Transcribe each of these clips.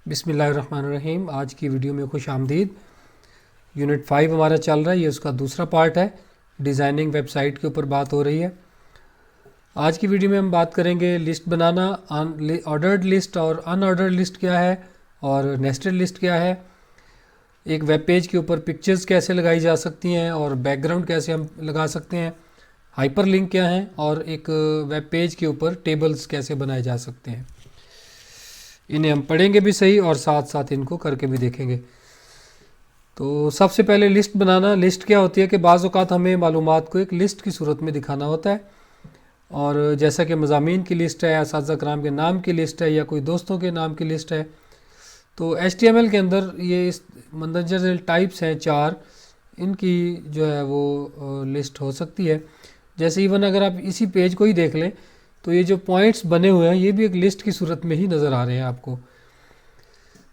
बिस्मिल्लाहिर्रहमानिर्रहीम। आज की वीडियो में खुश आमदीद। यूनिट 5 हमारा चल रहा है, ये उसका दूसरा पार्ट है। डिज़ाइनिंग वेबसाइट के ऊपर बात हो रही है। आज की वीडियो में हम बात करेंगे लिस्ट बनाना, ऑर्डर्ड लिस्ट और अनऑर्डर्ड लिस्ट क्या है और नेस्टेड लिस्ट क्या है। एक वेब पेज के ऊपर पिक्चर्स कैसे लगाई जा सकती हैं और बैकग्राउंड कैसे हम लगा सकते हैं, हाइपरलिंक क्या है, और एक वेब पेज के ऊपर टेबल्स कैसे बनाए जा सकते हैं। इन्हें हम पढ़ेंगे भी सही और साथ साथ इनको करके भी देखेंगे। तो सबसे पहले लिस्ट बनाना। लिस्ट क्या होती है कि बाज़ औक़ात हमें मालूमात को एक लिस्ट की सूरत में दिखाना होता है, और जैसा कि मज़ामीन की लिस्ट है, असातिज़ा कराम के नाम की लिस्ट है, या कोई दोस्तों के नाम की लिस्ट है। तो HTML के अंदर ये इस मंदरजा टाइप्स हैं 4, इनकी जो है वो लिस्ट हो सकती है। जैसे इवन अगर आप इसी पेज को ही देख लें तो ये जो पॉइंट्स बने हुए हैं ये भी एक लिस्ट की सूरत में ही नज़र आ रहे हैं आपको।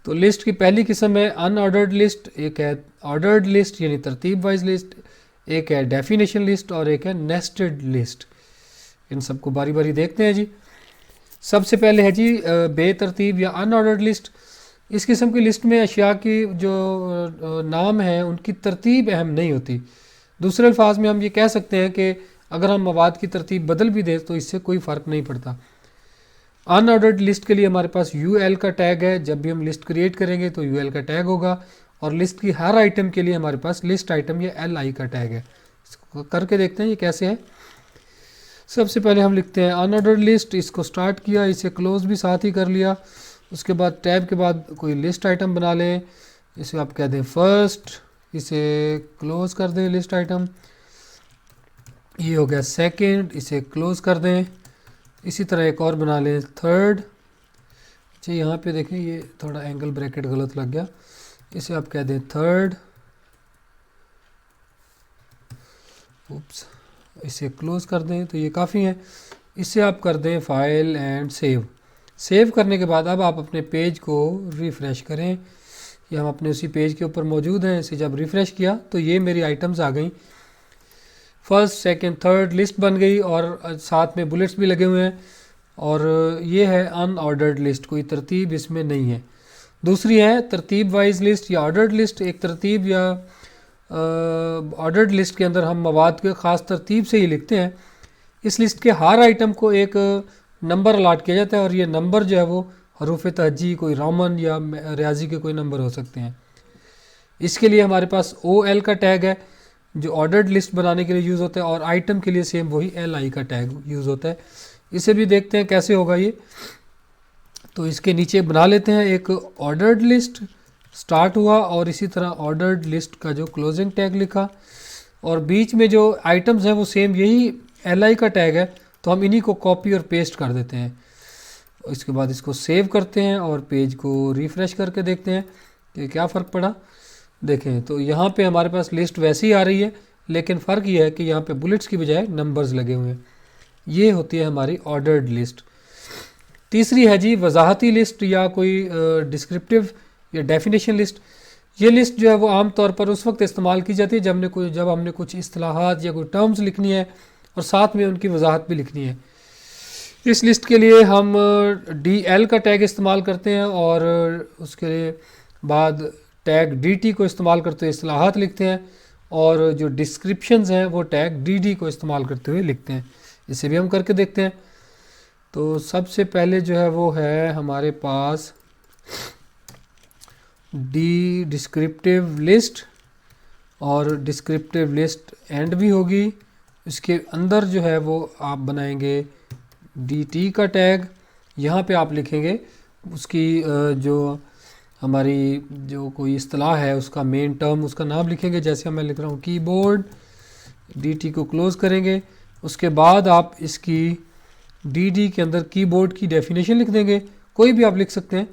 तो लिस्ट की पहली किस्म है अनऑर्डर्ड लिस्ट, एक है ऑर्डर्ड लिस्ट यानी तरतीब वाइज लिस्ट, एक है डेफिनेशन लिस्ट और एक है नेस्टेड लिस्ट। इन सबको बारी बारी देखते हैं जी। सबसे पहले है जी बेतरतीब या अनऑर्डर्ड लिस्ट। इस किस्म की लिस्ट में अशिया की जो नाम है उनकी तरतीब अहम नहीं होती। दूसरे अल्फाज में हम ये कह सकते हैं कि अगर हम मवाद की तरतीब बदल भी दें तो इससे कोई फ़र्क नहीं पड़ता। अनऑर्डर्ड लिस्ट के लिए हमारे पास UL का टैग है। जब भी हम लिस्ट क्रिएट करेंगे तो UL का टैग होगा, और लिस्ट की हर आइटम के लिए हमारे पास लिस्ट आइटम या LI का टैग है। इसको करके देखते हैं ये कैसे है। सबसे पहले हम लिखते हैं अनऑर्डर्ड लिस्ट, इसको स्टार्ट किया, इसे क्लोज भी साथ ही कर लिया। उसके बाद टैब के बाद कोई लिस्ट आइटम बना लें, इसे आप कह दें फर्स्ट, इसे क्लोज कर दें लिस्ट आइटम। ये हो गया सेकंड, इसे क्लोज कर दें। इसी तरह एक और बना लें थर्ड। अच्छा यहाँ पे देखें ये थोड़ा एंगल ब्रैकेट गलत लग गया, इसे आप कह दें थर्ड। उप्स, इसे क्लोज कर दें तो ये काफ़ी है। इसे आप कर दें फाइल एंड सेव। सेव करने के बाद अब आप अपने पेज को रिफ़्रेश करें। ये हम अपने उसी पेज के ऊपर मौजूद हैं। इसे जब रिफ़्रेश किया तो ये मेरी आइटम्स आ गई, फर्स्ट सेकंड थर्ड लिस्ट बन गई, और साथ में बुलेट्स भी लगे हुए हैं। और ये है अनऑर्डर्ड लिस्ट, कोई तरतीब इसमें नहीं है। दूसरी है तरतीब वाइज लिस्ट या ऑर्डर्ड लिस्ट। एक तरतीब या ऑर्डर्ड लिस्ट के अंदर हम मवाद के ख़ास तरतीब से ही लिखते हैं। इस लिस्ट के हर आइटम को एक नंबर अलाट किया जाता है, और ये नंबर जो है वो हरूफ तहजी, कोई रोमन या रियाजी के कोई नंबर हो सकते हैं। इसके लिए हमारे पास OL का टैग है जो ऑर्डर्ड लिस्ट बनाने के लिए यूज़ होता है, और आइटम के लिए सेम वही LI का टैग यूज़ होता है। इसे भी देखते हैं कैसे होगा ये। तो इसके नीचे बना लेते हैं एक ऑर्डर्ड लिस्ट स्टार्ट हुआ, और इसी तरह ऑर्डर्ड लिस्ट का जो क्लोजिंग टैग लिखा, और बीच में जो आइटम्स हैं वो सेम यही LI का टैग है, तो हम इन्हीं को कॉपी और पेस्ट कर देते हैं। इसके बाद इसको सेव करते हैं और पेज को रिफ़्रेश करके देखते हैं कि क्या फ़र्क पड़ा। देखें तो यहाँ पे हमारे पास लिस्ट वैसी ही आ रही है, लेकिन फ़र्क ये है कि यहाँ पे बुलेट्स की बजाय नंबर्स लगे हुए हैं। ये होती है हमारी ऑर्डर्ड लिस्ट। तीसरी है जी वजाहती लिस्ट या कोई डिस्क्रिप्टिव या डेफिनेशन लिस्ट। ये लिस्ट जो है वो आम तौर पर उस वक्त इस्तेमाल की जाती है जब हमने कुछ इस्तिलाहात या कोई टर्म्स लिखनी है और साथ में उनकी वजाहत भी लिखनी है। इस लिस्ट के लिए हम DL का टैग इस्तेमाल करते हैं, और उसके बाद टैग DT को इस्तेमाल करते हुए इस्तिलाहात लिखते हैं, और जो डिस्क्रिप्शंस हैं वो टैग DD को इस्तेमाल करते हुए लिखते हैं। इसे भी हम करके देखते हैं। तो सबसे पहले जो है वो है हमारे पास डिस्क्रिप्टिव लिस्ट, और डिस्क्रिप्टिव लिस्ट एंड भी होगी। इसके अंदर जो है वो आप बनाएंगे DT का टैग। यहाँ पे आप लिखेंगे उसकी जो हमारी जो कोई इस्तिलाह है उसका मेन टर्म, उसका नाम लिखेंगे। जैसे मैं लिख रहा हूँ कीबोर्ड, DT को क्लोज़ करेंगे। उसके बाद आप इसकी DD के अंदर कीबोर्ड की डेफिनेशन लिख देंगे, कोई भी आप लिख सकते हैं।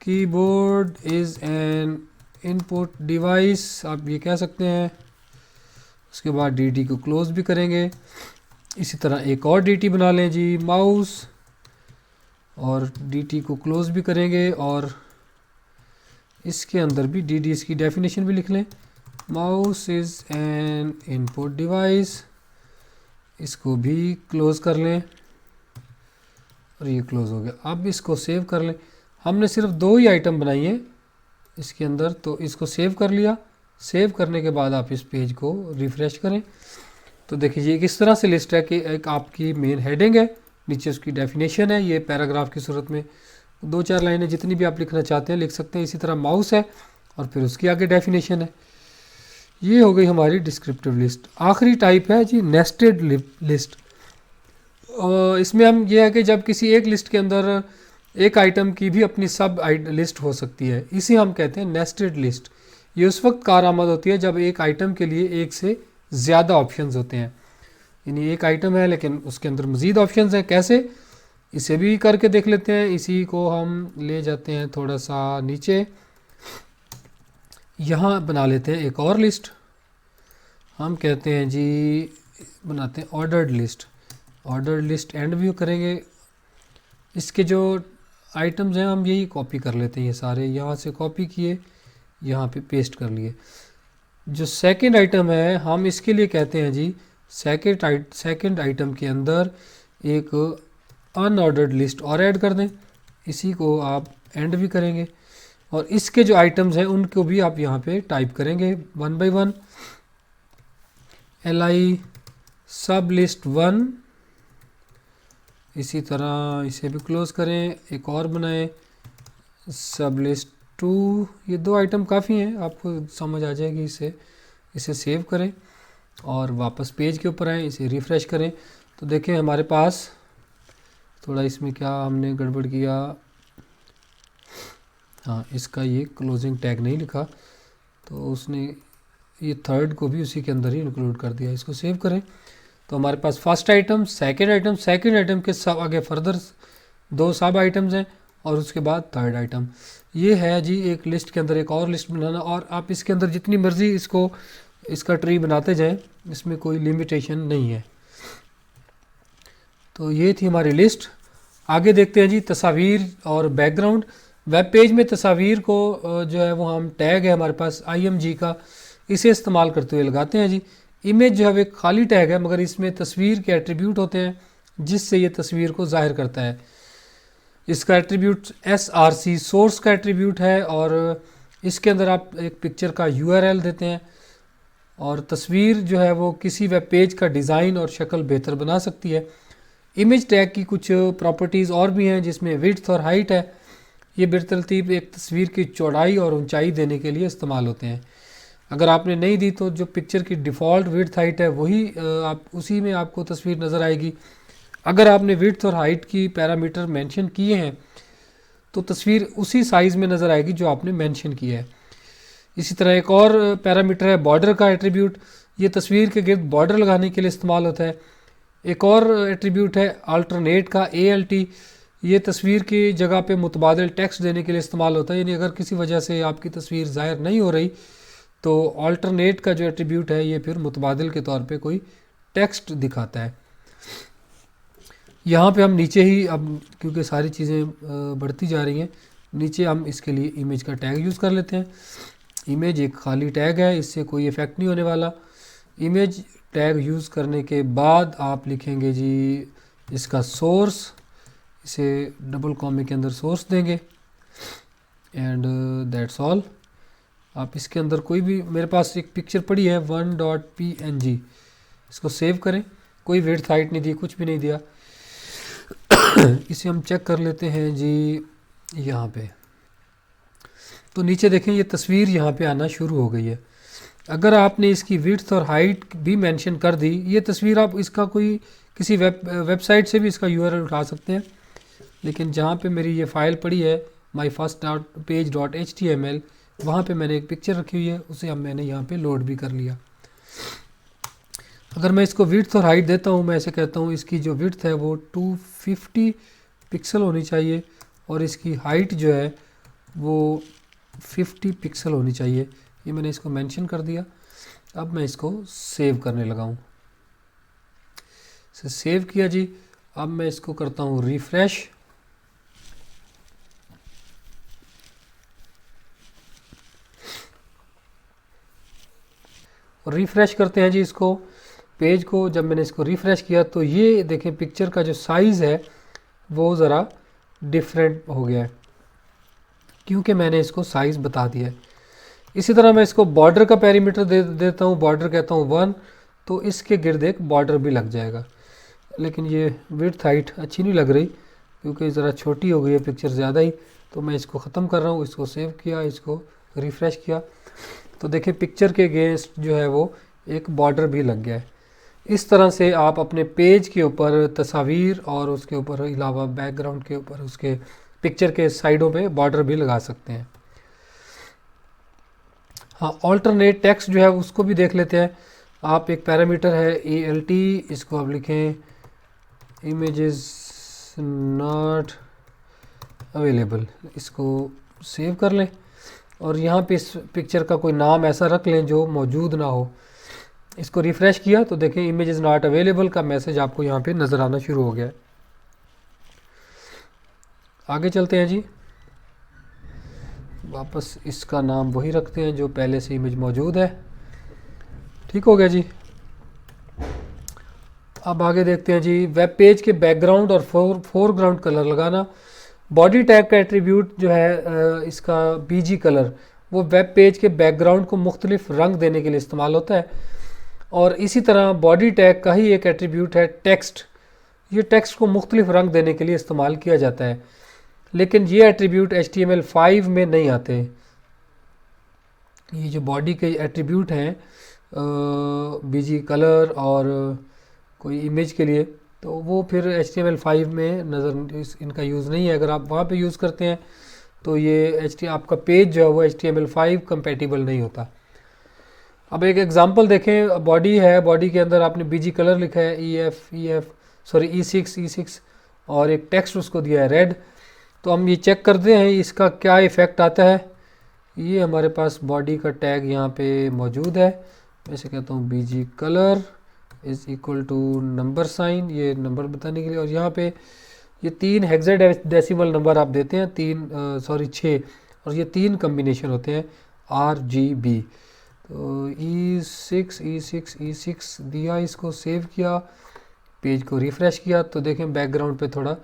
Keyboard is an input device, आप ये कह सकते हैं। उसके बाद DT को क्लोज़ भी करेंगे। इसी तरह एक और DT बना लें जी माउस, और DT को क्लोज़ भी करेंगे, और इसके अंदर भी DD इसकी डेफिनेशन भी लिख लें। Mouse is an input device, इसको भी क्लोज़ कर लें, और ये क्लोज़ हो गया। अब इसको सेव कर लें हमने सिर्फ 2 ही आइटम बनाई है इसके अंदर, तो इसको सेव कर लिया। सेव करने के बाद आप इस पेज को रिफ़्रेश करें तो देखिए ये किस तरह से लिस्ट है कि एक आपकी मेन हेडिंग है, नीचे उसकी डेफिनेशन है, ये पैराग्राफ की सूरत में 2-4 लाइनें जितनी भी आप लिखना चाहते हैं लिख सकते हैं। इसी तरह माउस है और फिर उसके आगे डेफिनेशन है। ये हो गई हमारी डिस्क्रिप्टिव लिस्ट। आखिरी टाइप है जी नेस्टेड लिस्ट। इसमें हम ये है कि जब किसी एक लिस्ट के अंदर एक आइटम की भी अपनी सब लिस्ट हो सकती है, इसी हम कहते हैं नेस्टेड लिस्ट। ये उस वक्त कारआमद होती है जब एक आइटम के लिए एक से ज़्यादा ऑप्शंस होते हैं। यानी एक आइटम है लेकिन उसके अंदर मज़ीद ऑप्शंस हैं। कैसे, इसे भी करके देख लेते हैं। इसी को हम ले जाते हैं थोड़ा सा नीचे, यहाँ बना लेते हैं एक और लिस्ट। हम कहते हैं जी बनाते हैं ordered list. Ordered list and view करेंगे। इसके जो आइटम्स हैं हम यही कॉपी कर लेते हैं, ये सारे यहाँ से कॉपी किए, यहाँ पे पेस्ट कर लिए। जो सेकंड आइटम है हम इसके लिए कहते हैं जी सेकंड आइटम के अंदर एक अनऑर्डर्ड लिस्ट और ऐड कर दें। इसी को आप एंड भी करेंगे और इसके जो आइटम्स हैं उनको भी आप यहाँ पे टाइप करेंगे 1 बाय 1। li सब लिस्ट 1। इसी तरह इसे भी क्लोज़ करें, एक और बनाएं सब लिस्ट 2। ये 2 आइटम काफ़ी हैं, आपको समझ आ जाएगी। इसे सेव करें और वापस पेज के ऊपर आएँ, इसे रिफ़्रेश करें तो देखें हमारे पास थोड़ा इसमें क्या हमने गड़बड़ किया। हाँ, इसका ये क्लोजिंग टैग नहीं लिखा तो उसने ये थर्ड को भी उसी के अंदर ही इंक्लूड कर दिया। इसको सेव करें तो हमारे पास फर्स्ट आइटम, सेकंड आइटम के सब आगे फर्दर 2 सब आइटम्स हैं और उसके बाद थर्ड आइटम। ये है जी एक लिस्ट के अंदर एक और लिस्ट बनाना, और आप इसके अंदर जितनी मर्ज़ी इसका ट्री बनाते जाएं, इसमें कोई लिमिटेशन नहीं है। तो ये थी हमारी लिस्ट। आगे देखते हैं जी तस्वीर और बैकग्राउंड। वेब पेज में तस्वीर को जो है वो हम टैग है हमारे पास IMG का, इसे इस्तेमाल करते हुए लगाते हैं जी। इमेज जो है वो एक खाली टैग है मगर इसमें तस्वीर के एट्रीब्यूट होते हैं जिससे ये तस्वीर को ज़ाहिर करता है। इसका एट्रीब्यूट SRC सोर्स का एट्रीब्यूट है और इसके अंदर आप एक पिक्चर का URL देते हैं और तस्वीर जो है वो किसी वेब पेज का डिज़ाइन और शक्ल बेहतर बना सकती है। इमेज टैग की कुछ प्रॉपर्टीज़ और भी हैं जिसमें विड्थ और हाइट है। ये बेतरतीब एक तस्वीर की चौड़ाई और ऊंचाई देने के लिए इस्तेमाल होते हैं। अगर आपने नहीं दी तो जो पिक्चर की डिफ़ॉल्ट विड्थ हाइट है वही आप उसी में आपको तस्वीर नज़र आएगी। अगर आपने विड्थ और हाइट की पैरामीटर मेंशन किए हैं तो तस्वीर उसी साइज़ में नज़र आएगी जो आपने मेंशन किया है। इसी तरह एक और पैरामीटर है बॉर्डर का एट्रीब्यूट। ये तस्वीर के गिर्द बॉर्डर लगाने के लिए इस्तेमाल होता है। एक और एट्रीब्यूट है अल्टरनेट का ALT। ये तस्वीर की जगह पे मुतबादिल टेक्स्ट देने के लिए इस्तेमाल होता है। यानी अगर किसी वजह से आपकी तस्वीर ज़ाहिर नहीं हो रही तो अल्टरनेट का जो एट्रीब्यूट है ये फिर मुतबादिल के तौर पे कोई टेक्स्ट दिखाता है। यहाँ पे हम नीचे ही, अब क्योंकि सारी चीज़ें बढ़ती जा रही हैं, नीचे हम इसके लिए इमेज का टैग यूज़ कर लेते हैं। इमेज एक खाली टैग है, इससे कोई इफ़ेक्ट नहीं होने वाला। इमेज टैग यूज़ करने के बाद आप लिखेंगे जी इसका सोर्स, इसे डबल कॉमे के अंदर सोर्स देंगे एंड दैट्स ऑल। आप इसके अंदर कोई भी, मेरे पास एक पिक्चर पड़ी है 1.png, इसको सेव करें। कोई विड्थ हाइट नहीं दी, कुछ भी नहीं दिया। इसे हम चेक कर लेते हैं जी यहाँ पे, तो नीचे देखें ये तस्वीर यहाँ पे आना शुरू हो गई है। अगर आपने इसकी विड्थ और हाइट भी मेंशन कर दी, ये तस्वीर आप इसका कोई किसी वेबसाइट से भी इसका URL उठा सकते हैं, लेकिन जहाँ पे मेरी ये फ़ाइल पड़ी है myfirstpage.html, वहाँ पे मैंने एक पिक्चर रखी हुई है, उसे अब मैंने यहाँ पे लोड भी कर लिया। अगर मैं इसको विड्थ और हाइट देता हूँ, मैं ऐसे कहता हूँ इसकी जो विड्थ है वो 250 पिक्सल होनी चाहिए और इसकी हाइट जो है वो 50 पिक्सल होनी चाहिए। ये मैंने इसको मेंशन कर दिया। अब मैं इसको सेव करने लगा हूँ। इसे सेव किया जी। अब मैं इसको करता हूँ रिफ़्रेश। रिफ़्रेश करते हैं जी इसको, पेज को। जब मैंने इसको रिफ़्रेश किया तो ये देखें पिक्चर का जो साइज़ है वो ज़रा डिफरेंट हो गया है। क्योंकि मैंने इसको साइज़ बता दिया है। इसी तरह मैं इसको बॉर्डर का पेरीमीटर दे देता हूँ, बॉर्डर कहता हूँ 1, तो इसके गिर्द एक बॉर्डर भी लग जाएगा। लेकिन ये विड्थ हाइट अच्छी नहीं लग रही क्योंकि ज़रा छोटी हो गई है पिक्चर ज़्यादा ही, तो मैं इसको ख़त्म कर रहा हूँ। इसको सेव किया, इसको रिफ़्रेश किया, तो देखिए पिक्चर के अगेंस्ट जो है वो एक बॉर्डर भी लग गया है। इस तरह से आप अपने पेज के ऊपर तस्वीर और उसके ऊपर अलावा बैकग्राउंड के ऊपर उसके पिक्चर के साइडों पे बॉर्डर भी लगा सकते हैं। हाँ, ऑल्टरनेट टेक्स्ट जो है उसको भी देख लेते हैं। आप एक पैरामीटर है ALT, इसको आप लिखें इमेजेस नॉट अवेलेबल, इसको सेव कर लें और यहाँ पे इस पिक्चर का कोई नाम ऐसा रख लें जो मौजूद ना हो। इसको रिफ़्रेश किया तो देखें इमेज इज़ नॉट अवेलेबल का मैसेज आपको यहाँ पे नज़र आना शुरू हो गया है। आगे चलते हैं जी, वापस इसका नाम वही रखते हैं जो पहले से इमेज मौजूद है। ठीक हो गया जी। अब आगे देखते हैं जी, वेब पेज के बैकग्राउंड और फोरग्राउंड कलर लगाना। बॉडी टैग का एट्रीब्यूट जो है इसका BG कलर, वो वेब पेज के बैकग्राउंड को मुख्तलिफ रंग देने के लिए इस्तेमाल होता है। और इसी तरह बॉडी टैग का ही एक एट्रीब्यूट है टेक्स्ट, ये टेक्स्ट को मुख्तलिफ रंग देने के लिए इस्तेमाल किया जाता है, लेकिन ये एट्रीब्यूट HTML5 में नहीं आते। ये जो बॉडी के एट्रीब्यूट हैं BG कलर और कोई इमेज के लिए, तो वो फिर HTML5 में इनका यूज़ नहीं है। अगर आप वहाँ पे यूज़ करते हैं तो ये आपका पेज जो है वो HTML5 कंपेटिबल नहीं होता। अब एक एग्जांपल देखें, बॉडी है, बॉडी के अंदर आपने BG कलर लिखा है E6 और एक टेक्स्ट उसको दिया है रेड। तो हम ये चेक करते हैं इसका क्या इफ़ेक्ट आता है। ये हमारे पास बॉडी का टैग यहाँ पे मौजूद है, मैं इसे कहता हूँ BG colour is equal to number sign, ये नंबर बताने के लिए। और यहाँ पे ये 3 हेक्साडेसिमल नंबर आप देते हैं, 6, और ये 3 कम्बिनेशन होते हैं RGB। तो E6 दिया, इसको सेव किया, पेज को रिफ़्रेश किया, तो देखें बैकग्राउंड पे थोड़ा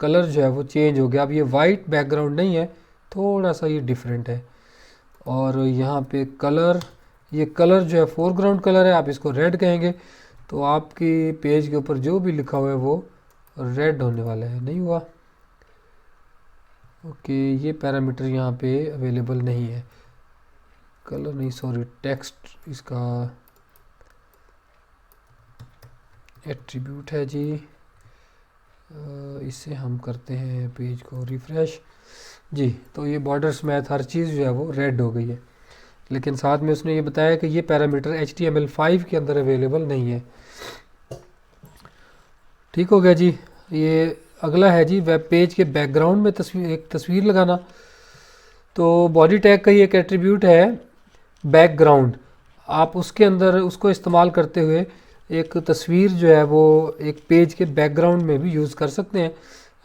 कलर जो है वो चेंज हो गया। अब ये वाइट बैकग्राउंड नहीं है, थोड़ा सा ये डिफरेंट है। और यहाँ पे कलर, ये कलर जो है फोरग्राउंड कलर है, आप इसको रेड कहेंगे, तो आपकी पेज के ऊपर जो भी लिखा हुआ है वो रेड होने वाला है। नहीं हुआ, ओके, ये पैरामीटर यहाँ पे अवेलेबल नहीं है। कलर नहीं, सॉरी, टेक्स्ट इसका एट्रीब्यूट है जी। इससे हम करते हैं पेज को रिफ़्रेश जी, तो ये बॉर्डर्स मैथ हर चीज़ जो है वो रेड हो गई है। लेकिन साथ में उसने ये बताया कि ये पैरामीटर HTML5 के अंदर अवेलेबल नहीं है। ठीक हो गया जी। ये अगला है जी, वेब पेज के बैकग्राउंड में एक तस्वीर लगाना। तो बॉडी टैग का ही एक एट्रीब्यूट है बैकग्राउंड, आप उसके अंदर उसको इस्तेमाल करते हुए एक तस्वीर जो है वो एक पेज के बैकग्राउंड में भी यूज़ कर सकते हैं।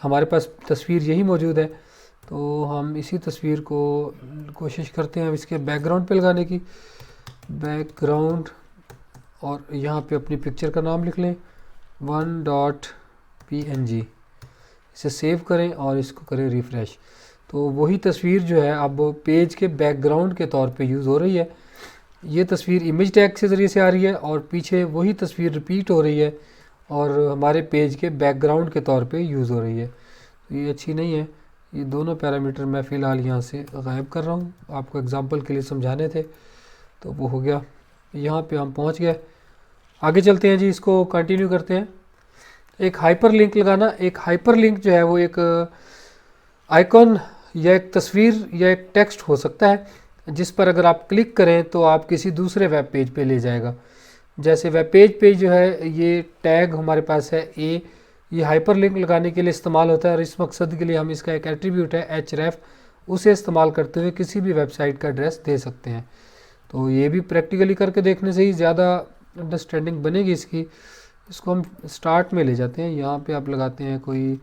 हमारे पास तस्वीर यही मौजूद है, तो हम इसी तस्वीर को कोशिश करते हैं इसके बैकग्राउंड पे लगाने की। बैकग्राउंड, और यहाँ पे अपनी पिक्चर का नाम लिख लें 1.png, इसे सेव करें और इसको करें रिफ़्रेश। तो वही तस्वीर जो है अब पेज के बैकग्राउंड के तौर पे यूज़ हो रही है। ये तस्वीर इमेज टैग के ज़रिए से आ रही है और पीछे वही तस्वीर रिपीट हो रही है और हमारे पेज के बैकग्राउंड के तौर पे यूज़ हो रही है। तो ये अच्छी नहीं है। ये दोनों पैरामीटर मैं फ़िलहाल यहाँ से गायब कर रहा हूँ, आपको एग्जांपल के लिए समझाने थे, तो वो हो गया। यहाँ पे हम पहुँच गए। आगे चलते हैं जी, इसको कंटिन्यू करते हैं। एक हाइपर लिंक लगाना। एक हाइपर लिंक जो है वो एक आइकॉन या एक तस्वीर या एक टेक्स्ट हो सकता है जिस पर अगर आप क्लिक करें तो आप किसी दूसरे वेब पेज पे ले जाएगा। जैसे वेब पेज पे जो है ये टैग हमारे पास है ए, ये हाइपर लिंक लगाने के लिए इस्तेमाल होता है और इस मकसद के लिए हम इसका एक एट्रीब्यूट है href, उसे इस्तेमाल करते हुए किसी भी वेबसाइट का एड्रेस दे सकते हैं। तो ये भी प्रैक्टिकली करके देखने से ही ज़्यादा अंडरस्टैंडिंग बनेगी इसकी। इसको हम स्टार्ट में ले जाते हैं। यहाँ पे आप लगाते हैं कोई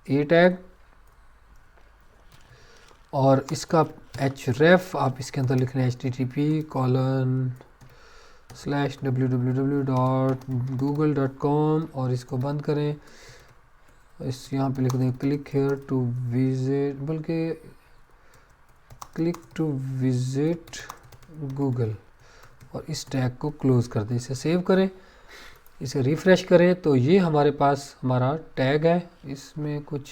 ए टैग और इसका href आप इसके अंदर लिख रहे हैं http://www.google.com और इसको बंद करें। इस यहाँ पे लिख दें क्लिक हेयर टू विजिट, बल्कि क्लिक टू विजिट गूगल और इस टैग को क्लोज कर दें। इसे सेव करें, इसे रिफ़्रेश करें तो ये हमारे पास हमारा टैग है। इसमें कुछ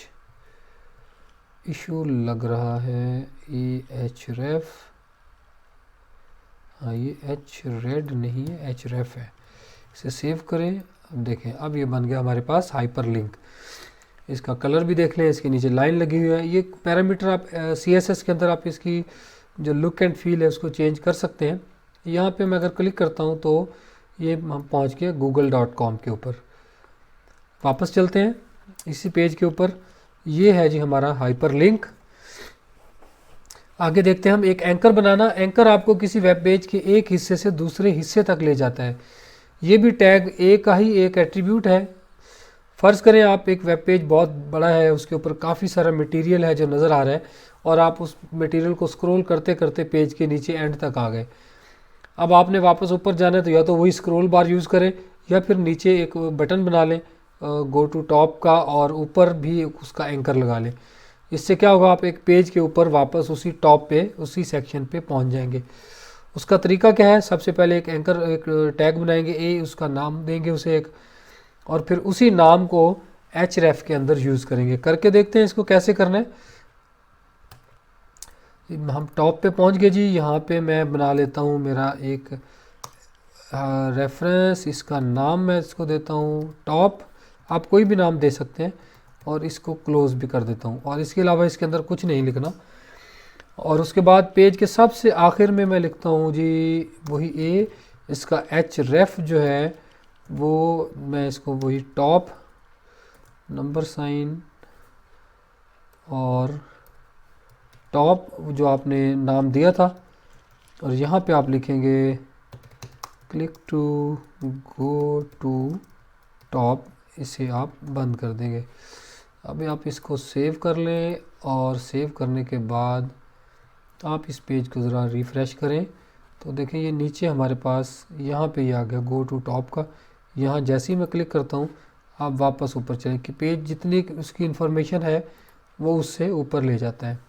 इशू लग रहा है, href, हाँ ये href नहीं है, href है। इसे सेव करें। अब देखें, अब ये बन गया हमारे पास हाइपरलिंक। इसका कलर भी देख लें, इसके नीचे लाइन लगी हुई है। ये पैरामीटर आप CSS के अंदर आप इसकी जो लुक एंड फील है उसको चेंज कर सकते हैं। यहाँ पे मैं अगर क्लिक करता हूँ तो ये हम पहुँच गए google.com के ऊपर। वापस चलते हैं इसी पेज के ऊपर। ये है जी हमारा हाइपरलिंक। आगे देखते हैं हम एक एंकर बनाना। एंकर आपको किसी वेब पेज के एक हिस्से से दूसरे हिस्से तक ले जाता है। ये भी टैग ए का ही एक एट्रीब्यूट है। फ़र्ज़ करें आप एक वेब पेज बहुत बड़ा है, उसके ऊपर काफ़ी सारा मटेरियल है जो नज़र आ रहा है और आप उस मटेरियल को स्क्रॉल करते करते पेज के नीचे एंड तक आ गए। अब आपने वापस ऊपर जाना है तो या तो वही स्क्रॉल बार यूज़ करें या फिर नीचे एक बटन बना लें गो टू टॉप का और ऊपर भी उसका एंकर लगा लें। इससे क्या होगा, आप एक पेज के ऊपर वापस उसी टॉप पे उसी सेक्शन पे पहुंच जाएंगे। उसका तरीका क्या है, सबसे पहले एक एंकर एक टैग बनाएंगे ए, उसका नाम देंगे उसे एक, और फिर उसी नाम को href के अंदर यूज़ करेंगे। करके देखते हैं इसको कैसे करना है। हम टॉप पे पहुंच गए जी। यहाँ पे मैं बना लेता हूँ मेरा एक रेफरेंस, इसका नाम मैं इसको देता हूँ टॉप। आप कोई भी नाम दे सकते हैं और इसको क्लोज भी कर देता हूँ और इसके अलावा इसके अंदर कुछ नहीं लिखना। और उसके बाद पेज के सबसे आखिर में मैं लिखता हूँ जी वही ए, इसका href जो है वो मैं इसको वही टॉप नंबर साइन और टॉप जो आपने नाम दिया था, और यहाँ पे आप लिखेंगे click to go to top. इसे आप बंद कर देंगे। अभी आप इसको सेव कर लें और सेव करने के बाद आप इस पेज को ज़रा रिफ़्रेश करें तो देखें ये नीचे हमारे पास यहाँ पे ही आ गया गो टू टॉप का। यहाँ जैसे ही मैं क्लिक करता हूँ आप वापस ऊपर चलें कि पेज जितनी उसकी इन्फॉर्मेशन है वो उससे ऊपर ले जाता है।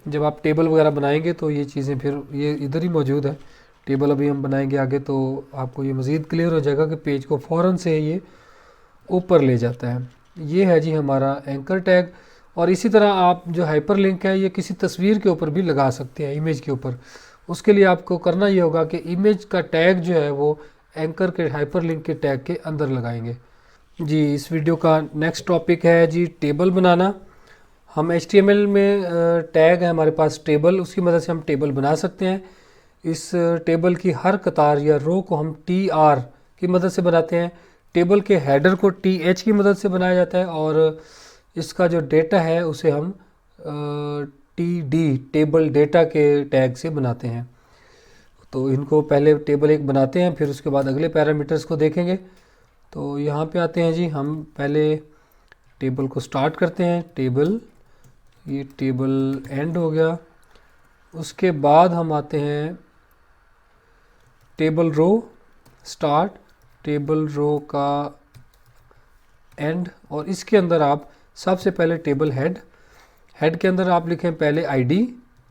जब आप टेबल वगैरह बनाएंगे तो ये चीज़ें फिर ये इधर ही मौजूद है। टेबल अभी हम बनाएंगे आगे तो आपको ये मज़ीद क्लियर हो जाएगा कि पेज को फ़ौरन से ये ऊपर ले जाता है। ये है जी हमारा एंकर टैग। और इसी तरह आप जो हाइपरलिंक है ये किसी तस्वीर के ऊपर भी लगा सकते हैं, इमेज के ऊपर। उसके लिए आपको करना ये होगा कि इमेज का टैग जो है वो एंकर के हाइपरलिंक के टैग के अंदर लगाएंगे जी। इस वीडियो का नेक्स्ट टॉपिक है जी टेबल बनाना। हम HTML में टैग है हमारे पास टेबल, उसकी मदद से हम टेबल बना सकते हैं। इस टेबल की हर कतार या रो को हम TR की मदद से बनाते हैं। टेबल के हेडर को TH की मदद से बनाया जाता है और इसका जो डेटा है उसे हम TD टेबल डेटा के टैग से बनाते हैं। तो इनको पहले टेबल एक बनाते हैं, फिर उसके बाद अगले पैरामीटर्स को देखेंगे। तो यहाँ पे आते हैं जी, हम पहले टेबल को स्टार्ट करते हैं। टेबल, ये टेबल एंड हो गया। उसके बाद हम आते हैं table row start, table row का एंड, और इसके अंदर आप सबसे पहले टेबल हेड, हेड के अंदर आप लिखें पहले ID,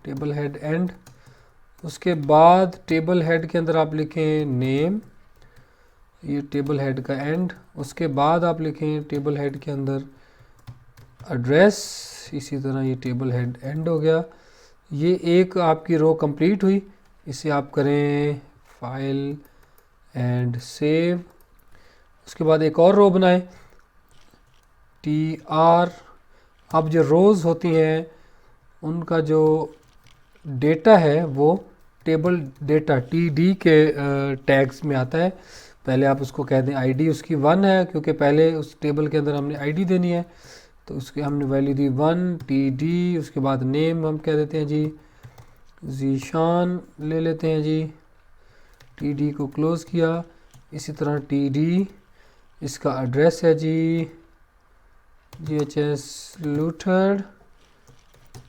टेबल हेड एंड। उसके बाद टेबल हेड के अंदर आप लिखें नेम, ये टेबल हेड का एंड। उसके बाद आप लिखें टेबल हेड के अंदर एड्रेस, इसी तरह ये टेबल हेड एंड हो गया। ये एक आपकी रो कंप्लीट हुई। इसे आप करें फाइल एंड सेव। उसके बाद एक और रो बनाएं TR। अब जो रोज़ होती हैं उनका जो डेटा है वो टेबल डेटा TD के टैग्स में आता है। पहले आप उसको कह दें ID उसकी 1 है, क्योंकि पहले उस टेबल के अंदर हमने ID देनी है, तो उसके हमने वैल्यू दी 1 TD। उसके बाद नेम हम कह देते हैं जी जीशान ले लेते हैं जी, TD को क्लोज़ किया। इसी तरह TD, इसका एड्रेस है जी GHS लूथर्ड।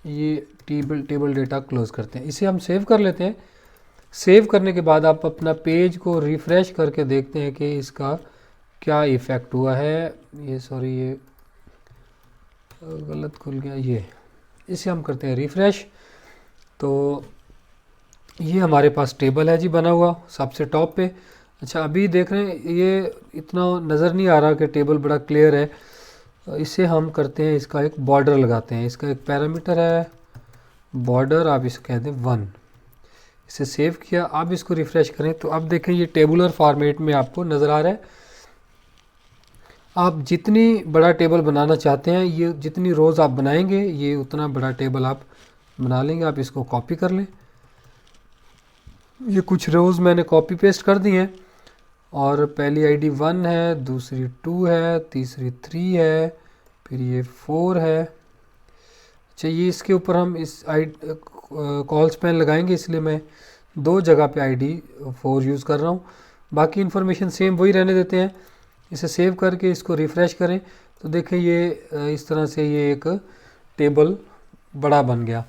ये टेबल डेटा क्लोज़ करते हैं। इसे हम सेव कर लेते हैं। सेव करने के बाद आप अपना पेज को रिफ़्रेश करके देखते हैं कि इसका क्या इफ़ेक्ट हुआ है। ये सॉरी ये गलत खुल गया। ये इसे हम करते हैं रिफ़्रेश। तो ये हमारे पास टेबल है जी बना हुआ सबसे टॉप पे। अच्छा, अभी देख रहे हैं ये इतना नज़र नहीं आ रहा कि टेबल बड़ा क्लियर है। इसे हम करते हैं, इसका एक बॉर्डर लगाते हैं। इसका एक पैरामीटर है बॉर्डर, आप इसे कह दें 1। इसे सेव किया, आप इसको रिफ़्रेश करें तो अब देखें ये टेबुलर फॉर्मेट में आपको नज़र आ रहा है। आप जितनी बड़ा टेबल बनाना चाहते हैं, ये जितनी रोज़ आप बनाएंगे ये उतना बड़ा टेबल आप बना लेंगे। आप इसको कॉपी कर लें। ये कुछ रोज़ मैंने कॉपी पेस्ट कर दी हैं, और पहली आईडी 1 है, दूसरी 2 है, तीसरी 3 है, फिर ये 4 है। अच्छा, ये इसके ऊपर हम इस कॉल स्पैन लगाएंगे, इसलिए मैं 2 जगह पे आईडी 4 यूज़ कर रहा हूँ। बाकी इन्फॉर्मेशन सेम वही रहने देते हैं। इसे सेव करके इसको रिफ़्रेश करें तो देखें ये इस तरह से ये एक टेबल बड़ा बन गया।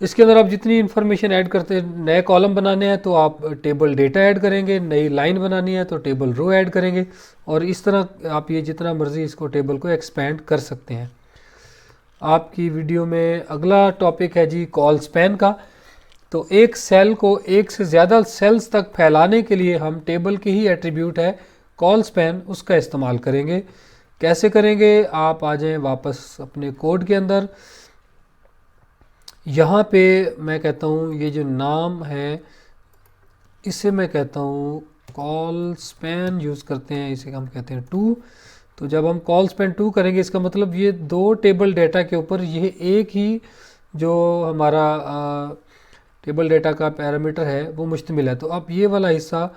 इसके अंदर आप जितनी इन्फॉर्मेशन ऐड करते हैं, नए कॉलम बनाने हैं तो आप टेबल डेटा ऐड करेंगे, नई लाइन बनानी है तो टेबल रो ऐड करेंगे, और इस तरह आप ये जितना मर्ज़ी इसको टेबल को एक्सपेंड कर सकते हैं। आपकी वीडियो में अगला टॉपिक है जी कॉल स्पैन का। तो एक सेल को एक से ज़्यादा सेल्स तक फैलाने के लिए हम टेबल की ही एट्रीब्यूट है कॉल स्पैन, उसका इस्तेमाल करेंगे। कैसे करेंगे, आप आ जाएं वापस अपने कोड के अंदर। यहाँ पे मैं कहता हूँ ये जो नाम है इसे मैं कहता हूँ कॉल स्पैन यूज़ करते हैं, इसे हम कहते हैं 2। तो जब हम कॉल स्पैन 2 करेंगे, इसका मतलब ये 2 टेबल डेटा के ऊपर ये एक ही जो हमारा टेबल डेटा का पैरामीटर है वो मुश्तमिल है। तो अब ये वाला हिस्सा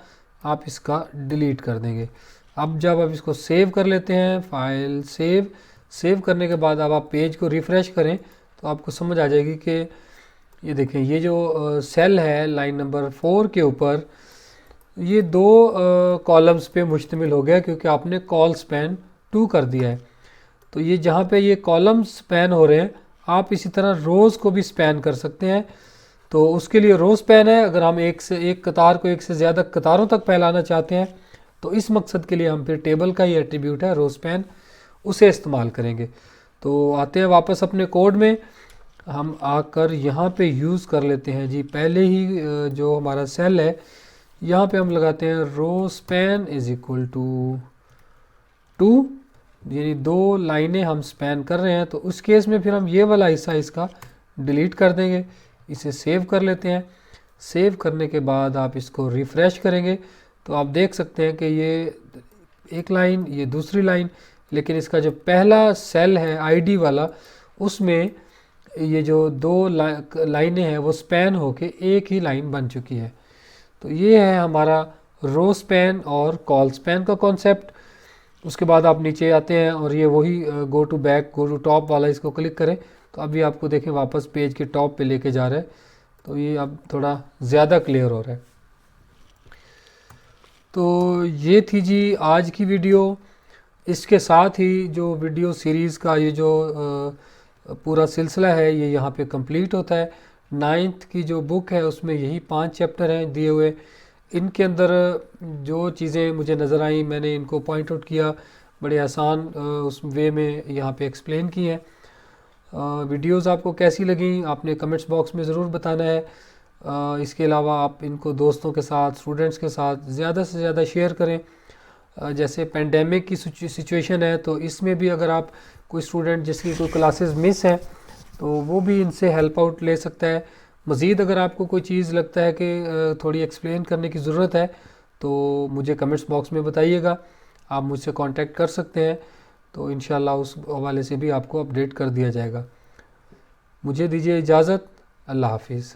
आप इसका डिलीट कर देंगे। अब जब आप इसको सेव कर लेते हैं, फाइल सेव करने के बाद अब आप पेज को रिफ़्रेश करें तो आपको समझ आ जाएगी कि ये देखें ये जो सेल है लाइन नंबर 4 के ऊपर ये 2 कॉलम्स पे मुश्तमिल हो गया, क्योंकि आपने कॉल स्पैन 2 कर दिया है। तो ये जहाँ पे ये कॉलम्स स्पैन हो रहे हैं, आप इसी तरह रोज़ को भी स्पैन कर सकते हैं। तो उसके लिए रो स्पैन है। अगर हम एक कतार को एक से ज़्यादा कतारों तक फैलाना चाहते हैं तो इस मकसद के लिए हम फिर टेबल का ही एट्रीब्यूट है रो स्पैन, उसे इस्तेमाल करेंगे। तो आते हैं वापस अपने कोड में। हम आकर यहाँ पे यूज़ कर लेते हैं जी पहले ही जो हमारा सेल है, यहाँ पे हम लगाते हैं row span is equal to 2, यानी 2 लाइनें हम स्पैन कर रहे हैं। तो उस केस में फिर हम ये वाला हिस्सा इसका डिलीट कर देंगे। इसे सेव कर लेते हैं। सेव करने के बाद आप इसको रिफ़्रेश करेंगे तो आप देख सकते हैं कि ये एक लाइन, ये दूसरी लाइन, लेकिन इसका जो पहला सेल है आईडी वाला, उसमें ये जो 2 लाइनें हैं वो स्पैन होके एक ही लाइन बन चुकी है। तो ये है हमारा रो स्पैन और कॉल स्पैन का कॉन्सेप्ट। उसके बाद आप नीचे आते हैं और ये वही गो टू टॉप वाला, इसको क्लिक करें तो अभी आपको देखें वापस पेज के टॉप पे लेके जा रहा है। तो ये अब थोड़ा ज़्यादा क्लियर हो रहा है। तो ये थी जी आज की वीडियो। इसके साथ ही जो वीडियो सीरीज़ का ये जो पूरा सिलसिला है ये यहाँ पे कंप्लीट होता है। 9th की जो बुक है उसमें यही 5 चैप्टर हैं दिए हुए। इनके अंदर जो चीज़ें मुझे नज़र आई मैंने इनको पॉइंट आउट किया, बड़े आसान उस वे में यहाँ पे एक्सप्लेन की हैं। वीडियोज़ आपको कैसी लगी आपने कमेंट्स बॉक्स में ज़रूर बताना है। इसके अलावा आप इनको दोस्तों के साथ, स्टूडेंट्स के साथ ज़्यादा से ज़्यादा शेयर करें। जैसे पेंडेमिक की सिचुएशन है तो इसमें भी अगर आप कोई स्टूडेंट जिसकी कोई क्लासेस मिस हैं तो वो भी इनसे हेल्प आउट ले सकता है। मज़ीद अगर आपको कोई चीज़ लगता है कि थोड़ी एक्सप्लेन करने की ज़रूरत है तो मुझे कमेंट्स बॉक्स में बताइएगा, आप मुझसे कांटेक्ट कर सकते हैं। तो इंशाल्लाह उस हवाले से भी आपको अपडेट कर दिया जाएगा। मुझे दीजिए इजाज़त। अल्लाह हाफिज़।